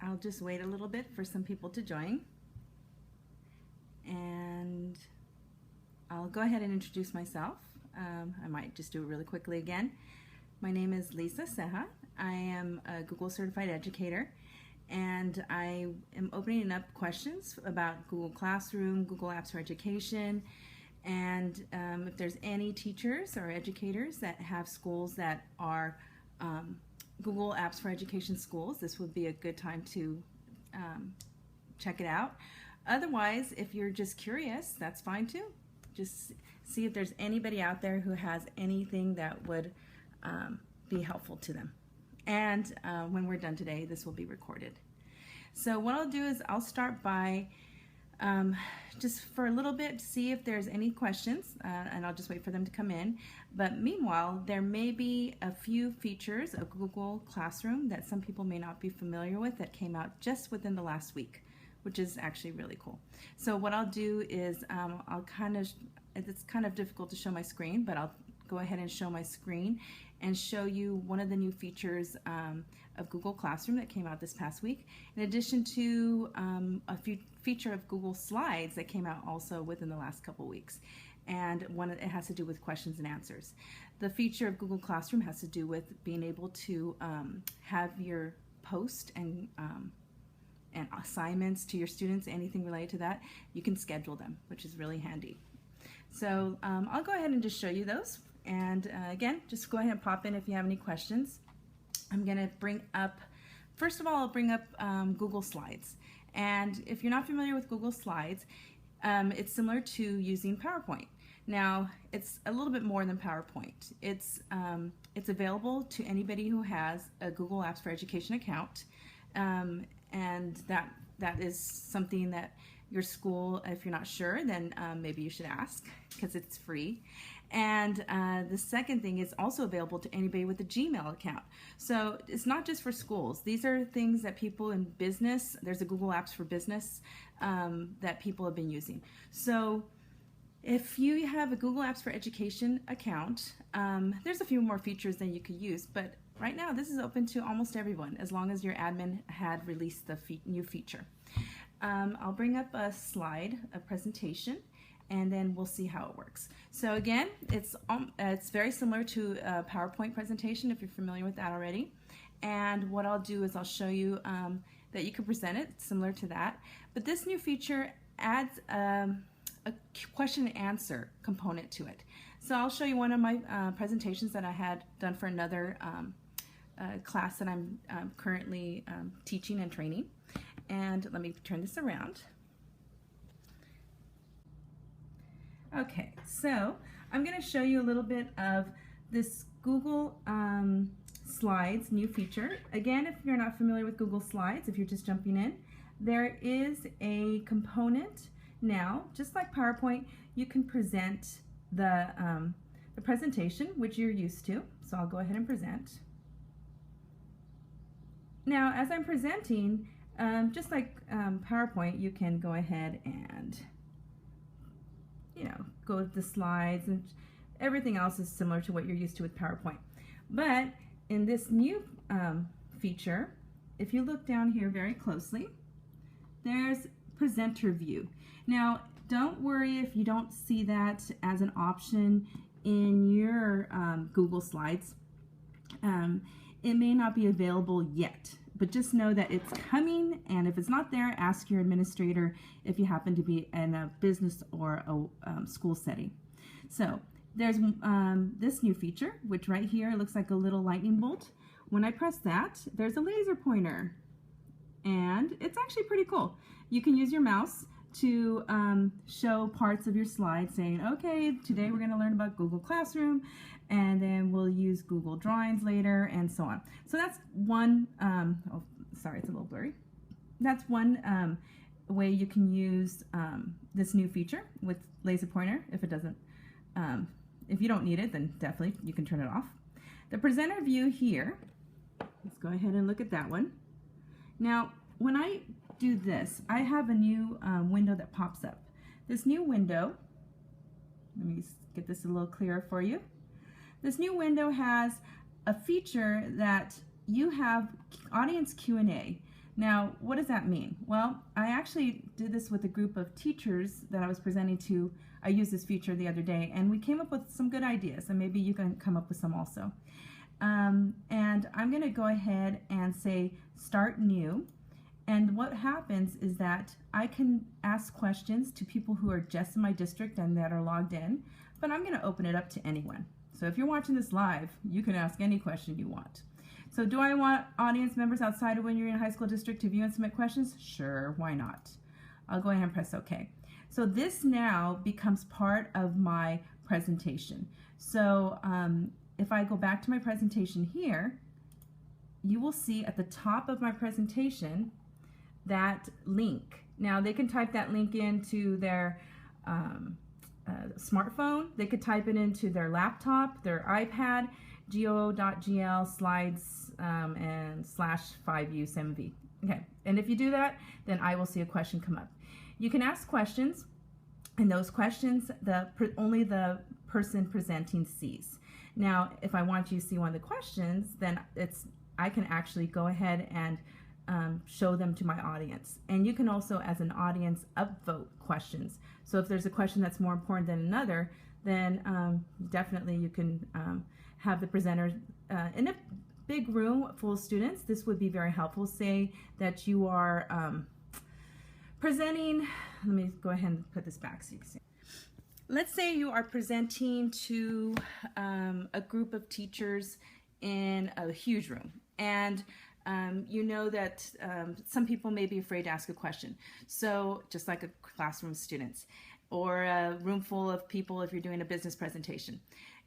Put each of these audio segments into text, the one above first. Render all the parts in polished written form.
I'll just wait a little bit for some people to join. And I'll go ahead and introduce myself. I might just do it really quickly again. My name is Lisa Ceja. I am a Google Certified Educator, and I am opening up questions about Google Classroom, Google Apps for Education, and if there's any teachers or educators that have schools that are Google Apps for Education schools, this would be a good time to check it out. Otherwise, if you're just curious, that's fine too. Just see if there's anybody out there who has anything that would be helpful to them. And when we're done today, this will be recorded. So what I'll do is I'll start by just for a little bit, see if there's any questions, and I'll just wait for them to come in. But meanwhile, there may be a few features of Google Classroom that some people may not be familiar with that came out just within the last week, which is actually really cool. So what I'll do is it's kind of difficult to show my screen, but I'll go ahead and show my screen and show you one of the new features of Google Classroom that came out this past week, in addition to a feature of Google Slides that came out also within the last couple weeks. And it has to do with questions and answers. The feature of Google Classroom has to do with being able to have your post and assignments to your students, anything related to that, you can schedule them, which is really handy. So I'll go ahead and just show you those. And again, just go ahead and pop in if you have any questions. I'm going to bring up, first of all, I'll bring up Google Slides. And if you're not familiar with Google Slides, it's similar to using PowerPoint. Now, it's a little bit more than PowerPoint. It's available to anybody who has a Google Apps for Education account. And that is something that your school, if you're not sure, then maybe you should ask, because it's free. And the second thing is also available to anybody with a Gmail account. So it's not just for schools. These are things that people in business, there's a Google Apps for Business that people have been using. So if you have a Google Apps for Education account, there's a few more features than you could use, but right now this is open to almost everyone as long as your admin had released the new feature. I'll bring up a slide, a presentation, and then we'll see how it works. So again, it's very similar to a PowerPoint presentation if you're familiar with that already. And what I'll do is I'll show you that you can present it similar to that. But this new feature adds a question and answer component to it. So I'll show you one of my presentations that I had done for another class that I'm currently teaching and training. And let me turn this around. Okay, so I'm going to show you a little bit of this Google Slides new feature. Again, if you're not familiar with Google Slides, if you're just jumping in, there is a component now, just like PowerPoint, you can present the presentation, which you're used to. So I'll go ahead and present. Now, as I'm presenting, just like PowerPoint, you can go ahead and go with the slides, and everything else is similar to what you're used to with PowerPoint. But in this new feature, if you look down here very closely, there's presenter view. Now, don't worry if you don't see that as an option in your Google Slides. It may not be available yet, but just know that it's coming, and if it's not there, ask your administrator if you happen to be in a business or a school setting. So there's this new feature, which right here looks like a little lightning bolt. When I press that, there's a laser pointer, and it's actually pretty cool. You can use your mouse to show parts of your slide saying, okay, today we're going to learn about Google Classroom, and then we'll use Google Drawings later, and so on. So that's one, oh, sorry, it's a little blurry. That's one way you can use this new feature with laser pointer. If it doesn't, if you don't need it, then definitely you can turn it off. The presenter view here, let's go ahead and look at that one. Now, when I do this, I have a new window that pops up. This new window, let me get this a little clearer for you. This new window has a feature that you have audience Q&A. Now, what does that mean? Well, I actually did this with a group of teachers that I was presenting to. I used this feature the other day, and we came up with some good ideas, and maybe you can come up with some also. And I'm going to go ahead and say Start New. And what happens is that I can ask questions to people who are just in my district and that are logged in, but I'm going to open it up to anyone. So if you're watching this live, you can ask any question you want. So do I want audience members outside of when you're in a high school district to view and submit questions? Sure, why not? I'll go ahead and press OK. So this now becomes part of my presentation. So if I go back to my presentation here, you will see at the top of my presentation that link. Now they can type that link into their smartphone. They could type it into their laptop, their iPad, go.gl slides and /5USMV. Okay, and if you do that, then I will see a question come up. You can ask questions, and those questions only the person presenting sees. Now, if I want you to see one of the questions, then I can actually go ahead and show them to my audience. And you can also, as an audience, upvote questions. So if there's a question that's more important than another, then definitely you can have the presenter in a big room full of students. This would be very helpful. Say that you are presenting, let me go ahead and put this back so you can see. Let's say you are presenting to a group of teachers in a huge room, and you know that some people may be afraid to ask a question. So just like a classroom of students or a room full of people if you're doing a business presentation,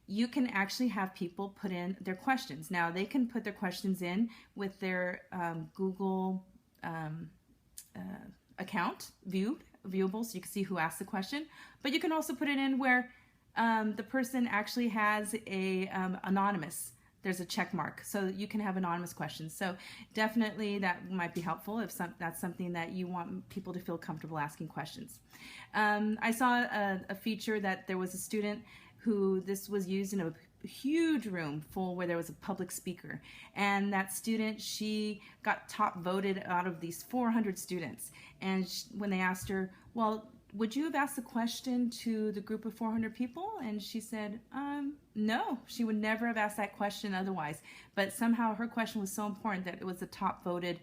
you can actually have people put in their questions. Now they can put their questions in with their Google account viewable, so you can see who asked the question, but you can also put it in where the person actually has a anonymous. There's a check mark, so you can have anonymous questions. So definitely that might be helpful if that's something that you want people to feel comfortable asking questions. I saw a feature that there was a student who this was used in a huge room full where there was a public speaker, and that student, she got top voted out of these 400 students, and when they asked her, well, would you have asked the question to the group of 400 people? And she said, no, she would never have asked that question otherwise. But somehow her question was so important that it was the top voted,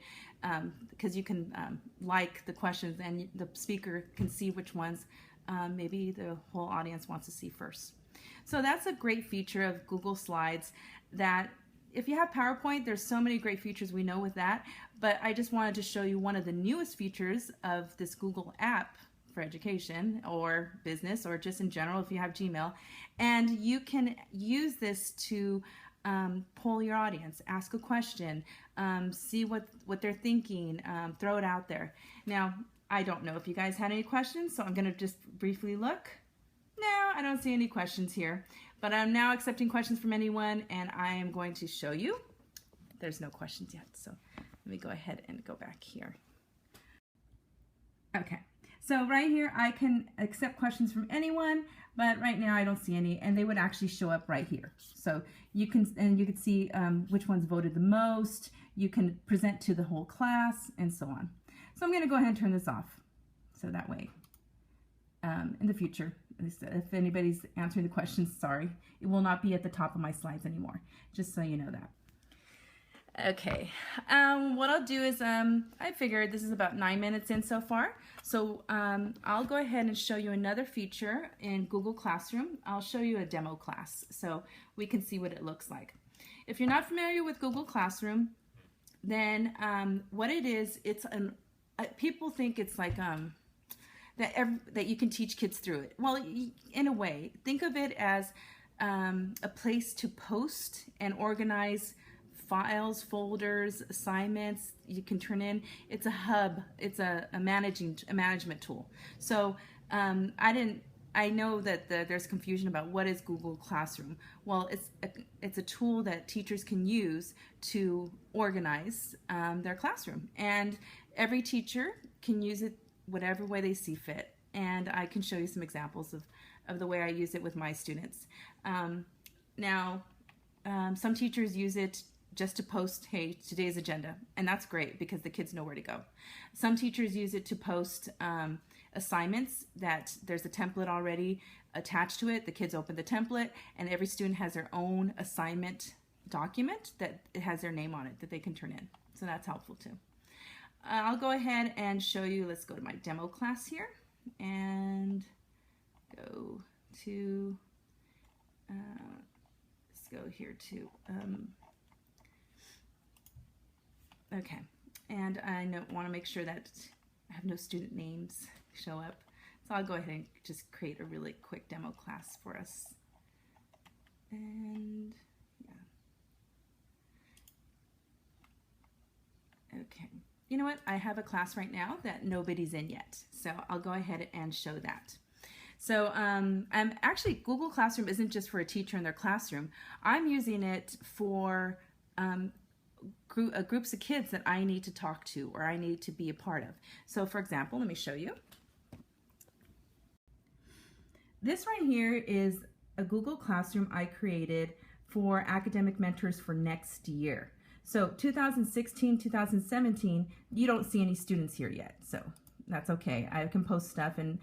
because you can like the questions and the speaker can see which ones maybe the whole audience wants to see first. So that's a great feature of Google Slides that if you have PowerPoint, there's so many great features we know with that, but I just wanted to show you one of the newest features of this Google app for education or business or just in general if you have Gmail, and you can use this to poll your audience, ask a question, see what they're thinking, throw it out there. Now, I don't know if you guys had any questions, so I'm going to just briefly look. No, I don't see any questions here, but I'm now accepting questions from anyone, and I am going to show you. There's no questions yet, so let me go ahead and go back here. Okay, so right here I can accept questions from anyone, but right now I don't see any, and they would actually show up right here. So you can see which ones voted the most. You can present to the whole class, and so on. So I'm going to go ahead and turn this off, so that way in the future, if anybody's answering the questions, sorry, it will not be at the top of my slides anymore, just so you know that. Okay, what I'll do is, I figured this is about 9 minutes in so far, so I'll go ahead and show you another feature in Google Classroom. I'll show you a demo class so we can see what it looks like. If you're not familiar with Google Classroom, then what it is, people think it's like that you can teach kids through it. Well, in a way, think of it as a place to post and organize files, folders, assignments you can turn in. It's a hub. It's a management tool. So I know that there's confusion about what is Google Classroom. Well, it's a tool that teachers can use to organize their classroom, and every teacher can use it whatever way they see fit. And I can show you some examples of the way I use it with my students. Now, some teachers use it just to post, hey, today's agenda. And that's great because the kids know where to go. Some teachers use it to post assignments that there's a template already attached to it. The kids open the template and every student has their own assignment document that it has their name on it that they can turn in. So that's helpful too. I'll go ahead and show you. Let's go to my demo class here and go to, let's go here to, okay. And I want to make sure that I have no student names show up. So I'll go ahead and just create a really quick demo class for us. And yeah. Okay. You know what? I have a class right now that nobody's in yet. So I'll go ahead and show that. So I'm actually, Google Classroom isn't just for a teacher in their classroom. I'm using it for groups of kids that I need to talk to or I need to be a part of. So for example, let me show you. This right here is a Google Classroom I created for academic mentors for next year. So 2016, 2017, you don't see any students here yet. So that's okay. I can post stuff and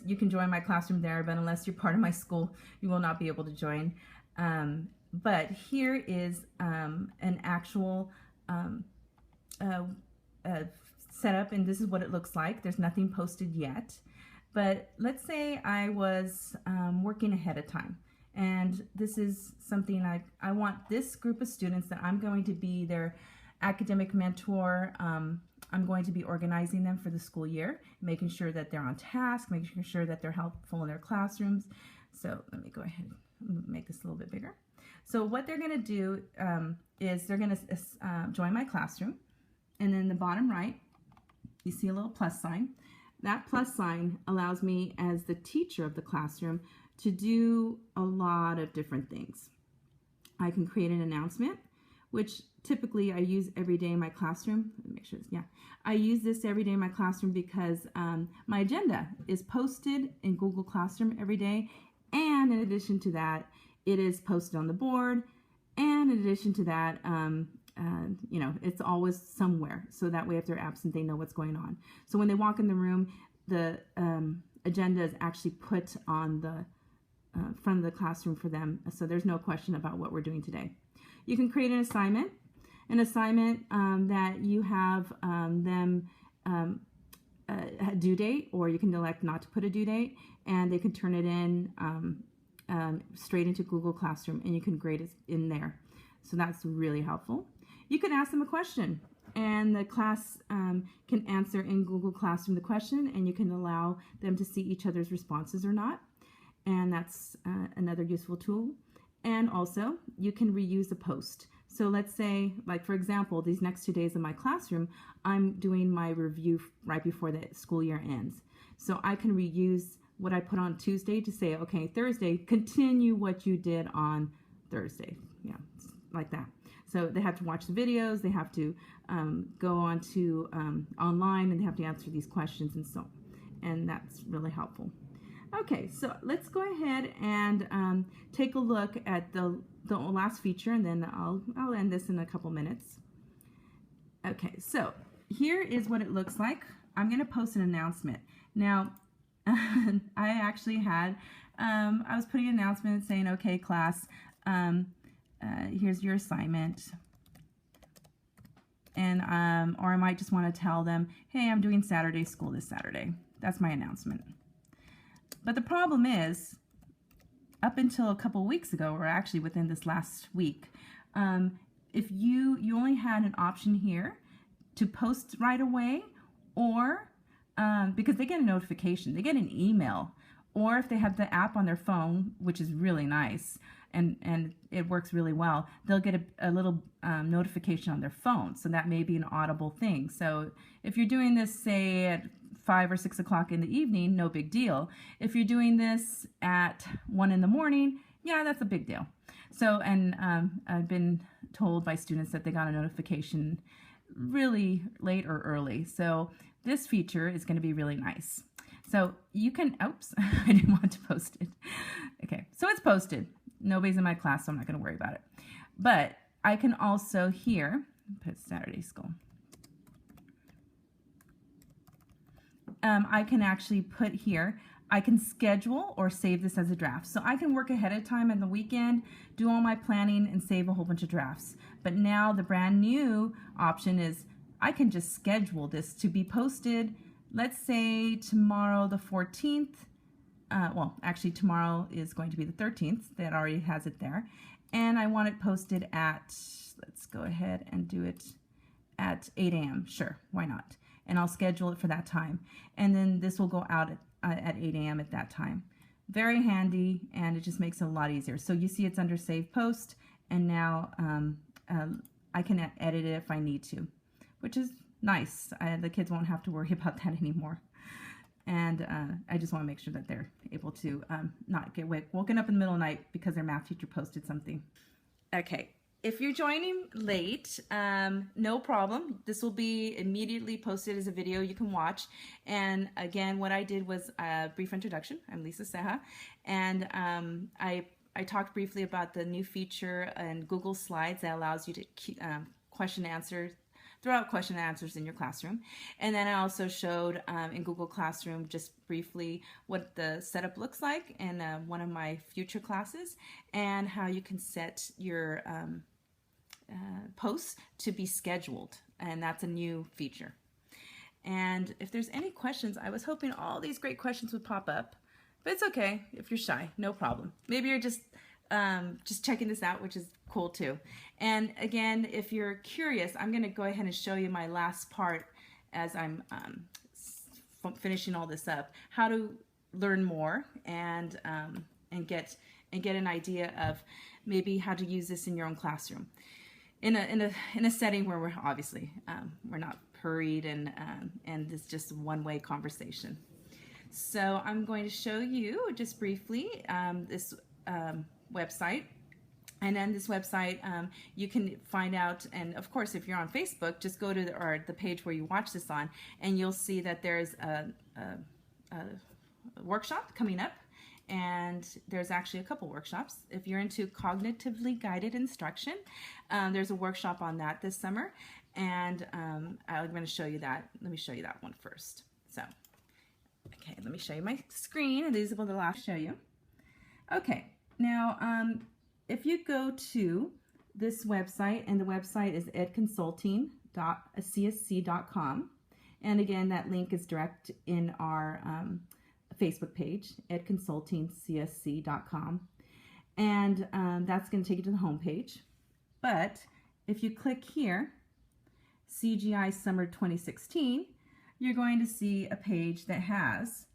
you can join my classroom there, but unless you're part of my school, you will not be able to join. But here is an actual setup, and this is what it looks like. There's nothing posted yet. But let's say I was working ahead of time. And this is something I want this group of students that I'm going to be their academic mentor. I'm going to be organizing them for the school year, making sure that they're on task, making sure that they're helpful in their classrooms. So let me go ahead and make this a little bit bigger. So what they're going to do is they're going to join my classroom. And then the bottom right, you see a little plus sign. That plus sign allows me as the teacher of the classroom to do a lot of different things. I can create an announcement, which typically I use every day in my classroom. Let me make sure, yeah. I use this every day in my classroom because my agenda is posted in Google Classroom every day. And in addition to that, it is posted on the board. And in addition to that, you know, it's always somewhere. So that way if they're absent, they know what's going on. So when they walk in the room, the agenda is actually put on the front of the classroom for them. So there's no question about what we're doing today. You can create an assignment that you have them a due date, or you can elect not to put a due date, and they can turn it in straight into Google Classroom, and you can grade it in there. So that's really helpful. You can ask them a question, and the class can answer in Google Classroom the question, and you can allow them to see each other's responses or not. And that's another useful tool. And also, you can reuse a post. So let's say, like for example, these next 2 days of my classroom, I'm doing my review right before the school year ends. So I can reuse what I put on Tuesday to say, okay, Thursday, continue what you did on Thursday. Yeah, like that. So they have to watch the videos, they have to go on to online, and they have to answer these questions and so on. And that's really helpful. Okay, so let's go ahead and take a look at the last feature, and then I'll end this in a couple minutes. Okay, so here is what it looks like. I'm going to post an announcement. Now, I actually had, I was putting an announcement saying, okay, class, here's your assignment. And, or I might just want to tell them, hey, I'm doing Saturday school this Saturday. That's my announcement. But the problem is, up until a couple weeks ago, or actually within this last week, if you only had an option here to post right away, or because they get a notification, they get an email, or if they have the app on their phone, which is really nice, and it works really well, they'll get a little notification on their phone. So that may be an audible thing. So if you're doing this, say, at 5 or 6 o'clock in the evening, no big deal. If you're doing this at 1 in the morning, yeah, that's a big deal. So, and I've been told by students that they got a notification really late or early. So this feature is going to be really nice. So you can, oops, I didn't want to post it. Okay, so it's posted. Nobody's in my class, so I'm not going to worry about it. But I can also here put Saturday School. I can actually put here, I can schedule or save this as a draft. So I can work ahead of time on the weekend, do all my planning, and save a whole bunch of drafts. But now the brand new option is I can just schedule this to be posted, let's say tomorrow the 14th. Well, actually tomorrow is going to be the 13th. That already has it there. And I want it posted at, let's go ahead and do it at 8 a.m. Sure, why not? And I'll schedule it for that time. And then this will go out at 8 a.m. at that time. Very handy, and it just makes it a lot easier. So you see it's under Save Post, and now I can edit it if I need to, which is nice. The kids won't have to worry about that anymore. And I just want to make sure that they're able to not get woken up in the middle of the night because their math teacher posted something. Okay, if you're joining late, no problem. This will be immediately posted as a video you can watch. And again, what I did was a brief introduction. I'm Lisa Ceja, and I talked briefly about the new feature in Google Slides that allows you to throw out question and answers in your classroom. And then I also showed in Google Classroom just briefly what the setup looks like in one of my future classes, and how you can set your posts to be scheduled, and that's a new feature. And if there's any questions, I was hoping all these great questions would pop up, but it's okay if you're shy, no problem. Maybe you're just checking this out, which is cool too. And again, if you're curious, I'm going to go ahead and show you my last part as I'm finishing all this up, how to learn more and get an idea of maybe how to use this in your own classroom in a setting where we're obviously we're not hurried and it's just a one-way conversation. So I'm going to show you just briefly this website. And on this website, you can find out, and of course, if you're on Facebook, just go to the page where you watch this on, and you'll see that there's a workshop coming up, and there's actually a couple workshops. If you're into cognitively guided instruction, there's a workshop on that this summer, and I'm going to show you that. Let me show you that one first. So, okay, let me show you my screen, and these are the last show you. Okay, now, if you go to this website, and the website is edconsulting.csc.com, and again, that link is direct in our Facebook page, edconsultingcsc.com, and that's going to take you to the home page. But if you click here, CGI Summer 2016, you're going to see a page that has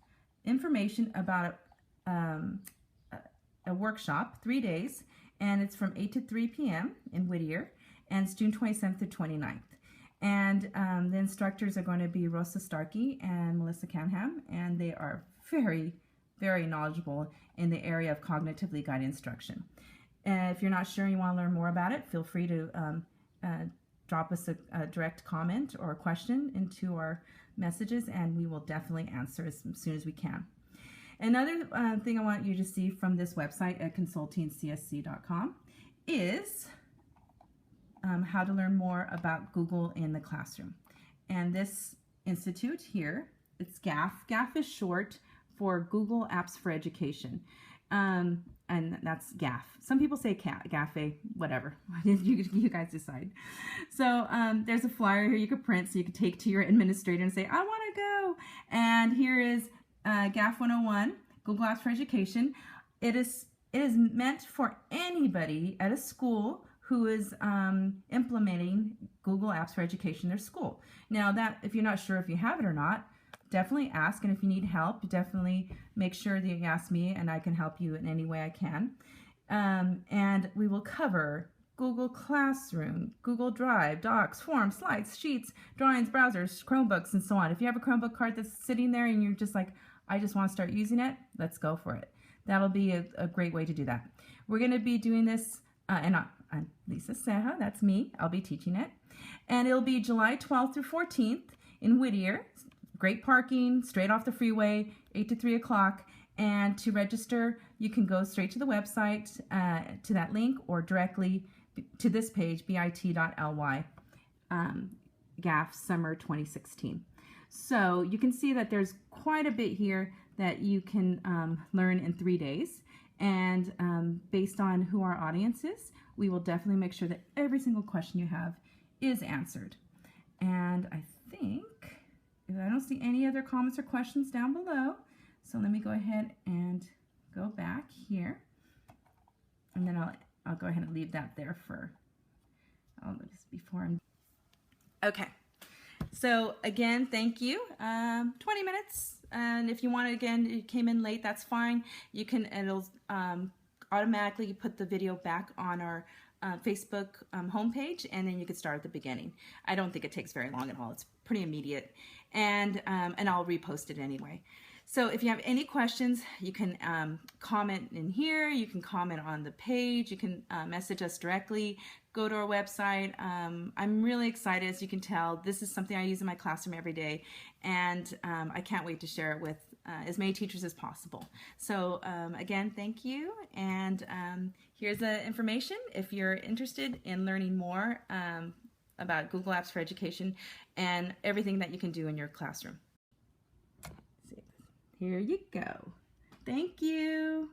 information about a workshop, 3 days, and it's from 8 to 3 p.m. in Whittier, and it's June 27th to 29th. And the instructors are going to be Rosa Starkey and Melissa Canham, and they are very, very knowledgeable in the area of cognitively guided instruction. And if you're not sure and you want to learn more about it, feel free to drop us a direct comment or a question into our messages, and we will definitely answer as soon as we can. Another thing I want you to see from this website at consultingcsc.com is how to learn more about Google in the classroom. And this institute here, it's GAF. GAF is short for Google Apps for Education. And that's GAF. Some people say GAFE, whatever. you guys decide. So there's a flyer here you could print so you could take to your administrator and say, I want to go. And here is GAF 101, Google Apps for Education. It is meant for anybody at a school who is implementing Google Apps for Education in their school. Now, that if you're not sure if you have it or not, definitely ask, and if you need help, definitely make sure that you ask me, and I can help you in any way I can. And we will cover Google Classroom, Google Drive, Docs, Forms, Slides, Sheets, Drawings, Browsers, Chromebooks, and so on. If you have a Chromebook card that's sitting there and you're just like, I just want to start using it, let's go for it. That'll be a great way to do that. We're going to be doing this, and I'm Lisa Ceja, that's me, I'll be teaching it. And it'll be July 12th through 14th in Whittier. Great parking, straight off the freeway, 8 to 3 o'clock. And to register, you can go straight to the website, to that link, or directly to this page, bit.ly, GAF Summer 2016. So you can see that there's quite a bit here that you can learn in 3 days. And based on who our audience is, we will definitely make sure that every single question you have is answered. And I think, I don't see any other comments or questions down below. So let me go ahead and go back here. And then I'll go ahead and leave that there for, just before I'm, okay. So again, thank you. 20 minutes. And if you want to, again, it came in late, that's fine. You can, it'll automatically put the video back on our Facebook homepage, and then you can start at the beginning. I don't think it takes very long at all. It's pretty immediate, and I'll repost it anyway. So if you have any questions, you can comment in here, you can comment on the page, you can message us directly, go to our website. I'm really excited, as you can tell. This is something I use in my classroom every day, and I can't wait to share it with as many teachers as possible. So again, thank you, and here's the information if you're interested in learning more about Google Apps for Education and everything that you can do in your classroom. Here you go. Thank you.